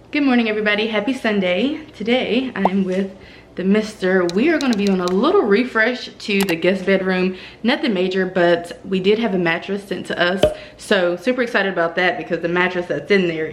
Good morning, everybody. Happy Sunday. Today I am with the mister. We are going to be on a little refresh to the guest bedroom. Nothing major, but we did have a mattress sent to us, so super excited about that because the mattress that's in there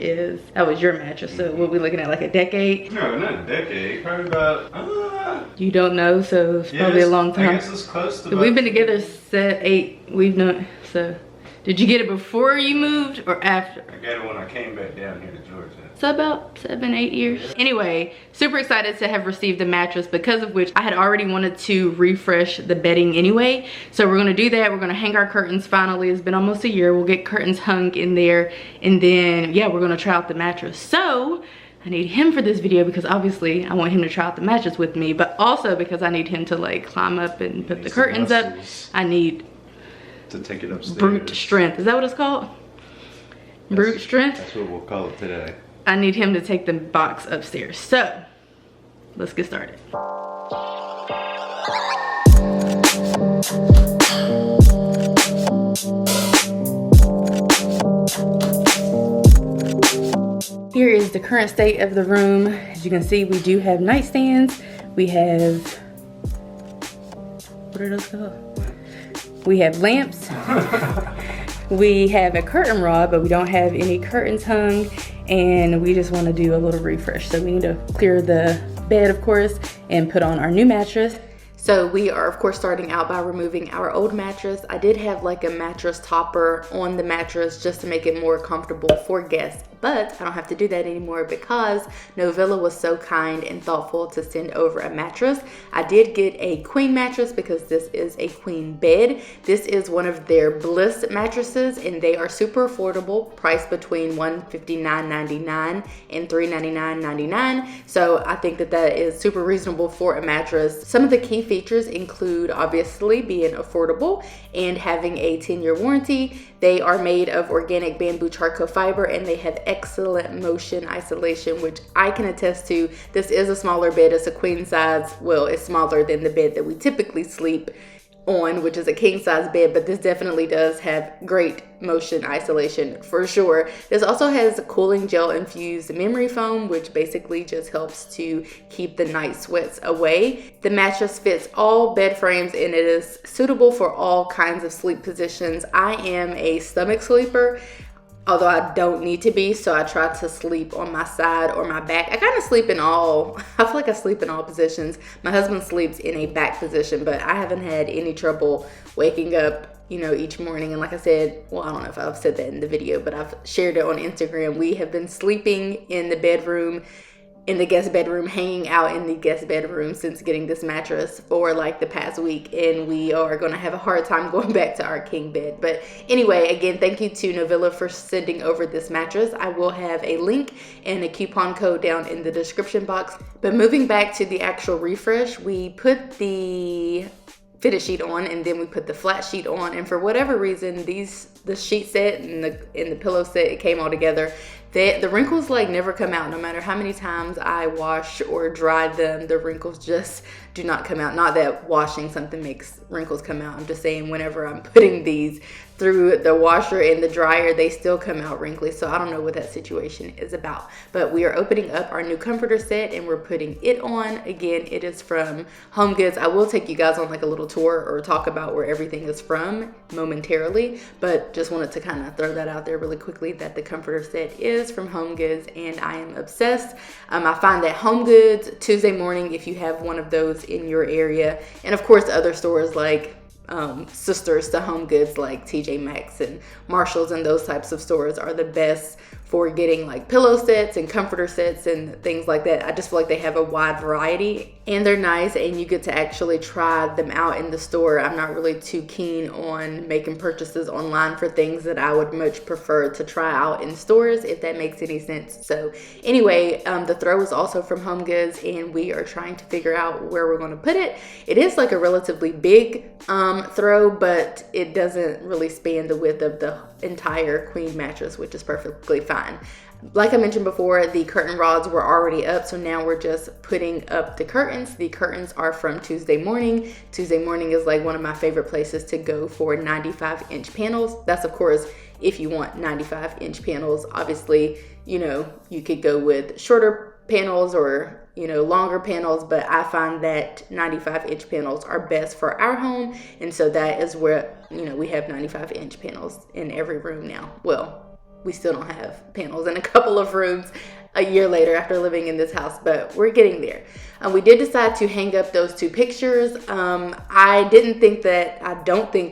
that was your mattress. So what are we looking at, like a decade? No, not a decade, probably about you don't know, so it's probably a long time. I guess it's close to we've been together 8. We've known. So did you get it before you moved or after? I got it when I came back down here to Georgia. So about 7-8 years. Anyway, super excited to have received the mattress, because of which I had already wanted to refresh the bedding anyway. So we're gonna do that. We're gonna hang our curtains finally. It's been almost a year. We'll get curtains hung in there, and then yeah, we're gonna try out the mattress. So I need him for this video because obviously I want him to try out the mattress with me, but also because I need him to like climb up and put the curtains up. I need to take it upstairs. Brute strength. Is that what it's called? Brute strength? That's what we'll call it today. I need him to take the box upstairs. So let's get started. Here is the current state of the room. As you can see, we do have nightstands. We have, what are those called? We have lamps. We have a curtain rod, but we don't have any curtains hung, and we just want to do a little refresh. So we need to clear the bed, of course, and put on our new mattress. So we are, of course, starting out by removing our old mattress. I did have like a mattress topper on the mattress just to make it more comfortable for guests, but I don't have to do that anymore because Novella was so kind and thoughtful to send over a mattress. I did get a queen mattress because this is a queen bed. This is one of their Bliss mattresses, and they are super affordable, priced between $159.99 and $399.99. So I think that that is super reasonable for a mattress. Some of the key features include obviously being affordable and having a 10-year warranty. They are made of organic bamboo charcoal fiber, and they have excellent motion isolation, which I can attest to. This is a smaller bed. It's a queen size. Well, it's smaller than the bed that we typically sleep on, which is a king size bed, but this definitely does have great motion isolation for sure. This also has cooling gel infused memory foam, which basically just helps to keep the night sweats away. The mattress fits all bed frames, and it is suitable for all kinds of sleep positions. I am a stomach sleeper, although I don't need to be, so I try to sleep on my side or my back. I kind of sleep in all, I feel like I sleep in all positions. My husband sleeps in a back position, but I haven't had any trouble waking up, you know, each morning. And like I said, well, I don't know if I've said that in the video, but I've shared it on Instagram. We have been sleeping in the bedroom, in the guest bedroom, hanging out in the guest bedroom since getting this mattress for like the past week, and we are going to have a hard time going back to our king bed. But anyway, again, thank you to Novella for sending over this mattress. I will have a link and a coupon code down in the description box. But moving back to the actual refresh, we put the fitted sheet on, and then we put the flat sheet on, and for whatever reason, the sheet set and the pillow set, it came all together. The wrinkles like never come out. No matter how many times I wash or dry them, the wrinkles just do not come out. Not that washing something makes wrinkles come out. I'm just saying whenever I'm putting these through the washer and the dryer, they still come out wrinkly. So I don't know what that situation is about. But we are opening up our new comforter set, and we're putting it on. Again, it is from HomeGoods. I will take you guys on like a little tour or talk about where everything is from momentarily, but just wanted to kind of throw that out there really quickly that the comforter set is from HomeGoods, and I am obsessed. I find that HomeGoods Tuesday morning, if you have one of those in your area, and of course other stores like sisters to HomeGoods like TJ Maxx and Marshalls and those types of stores are the best for getting like pillow sets and comforter sets and things like that. I just feel like they have a wide variety, and they're nice, and you get to actually try them out in the store. I'm not really too keen on making purchases online for things that I would much prefer to try out in stores, if that makes any sense. So anyway, the throw is also from HomeGoods, and we are trying to figure out where we're going to put it. It is like a relatively big throw, but it doesn't really span the width of the entire queen mattress, which is perfectly fine. Like I mentioned before, the curtain rods were already up, so now we're just putting up the curtains. The curtains are from Tuesday Morning. Tuesday Morning is like one of my favorite places to go for 95-inch panels. That's of course if you want 95-inch panels. Obviously, you know, you could go with shorter panels or, you know, longer panels, but I find that 95-inch panels are best for our home. And so that is where, you know, we have 95-inch panels in every room now. Well, we still don't have panels in a couple of rooms a year later after living in this house, but we're getting there. We did decide to hang up those 2 pictures. I don't think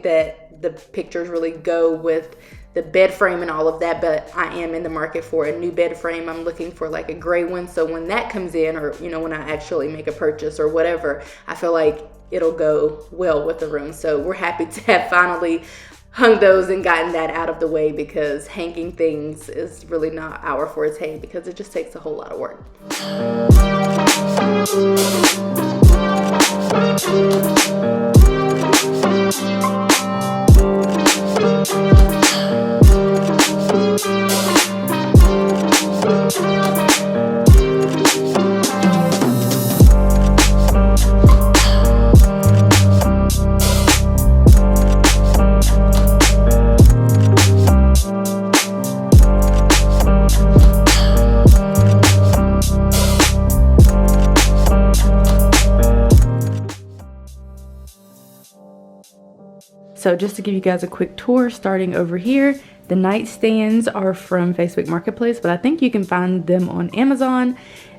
that the pictures really go with the bed frame and all of that, but I am in the market for a new bed frame. I'm looking for like a gray one. So when that comes in, or, you know, when I actually make a purchase or whatever, I feel like it'll go well with the room. So we're happy to have finally hung those and gotten that out of the way, because hanging things is really not our forte, because it just takes a whole lot of work. So just to give you guys a quick tour, starting over here, the nightstands are from Facebook Marketplace, but I think you can find them on Amazon.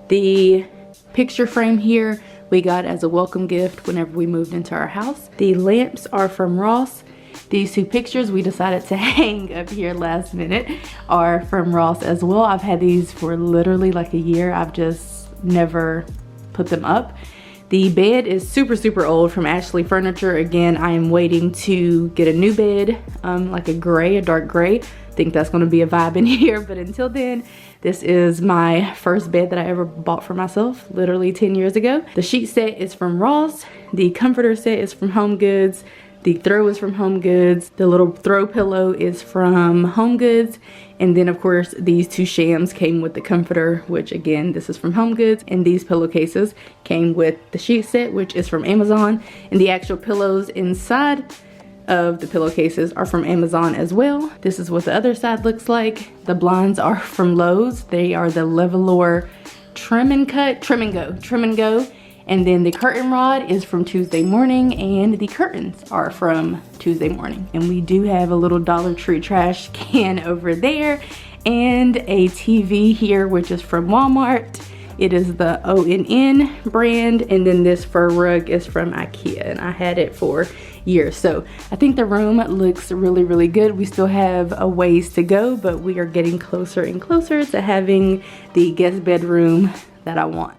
The picture frame here we got as a welcome gift whenever we moved into our house. The lamps are from Ross. These 2 pictures we decided to hang up here last minute are from Ross as well. I've had these for literally like a year. I've just never put them up. The bed is super old from Ashley Furniture. Again, I am waiting to get a new bed, like a dark gray. I think that's gonna be a vibe in here, but until then, this is my first bed that I ever bought for myself, literally 10 years ago. The sheet set is from Ross. The comforter set is from Home Goods. The throw is from Home Goods. The little throw pillow is from Home Goods. And then of course, these 2 shams came with the comforter, which again, this is from Home Goods. And these pillowcases came with the sheet set, which is from Amazon. And the actual pillows inside of the pillowcases are from Amazon as well. This is what the other side looks like. The blinds are from Lowe's. They are the Levolor Trim and Go. And then the curtain rod is from Tuesday Morning, and the curtains are from Tuesday Morning. And we do have a little Dollar Tree trash can over there, and a TV here, which is from Walmart. It is the ONN brand, and then this fur rug is from IKEA, and I had it for years. So I think the room looks really good. We still have a ways to go, but we are getting closer and closer to having the guest bedroom that I want.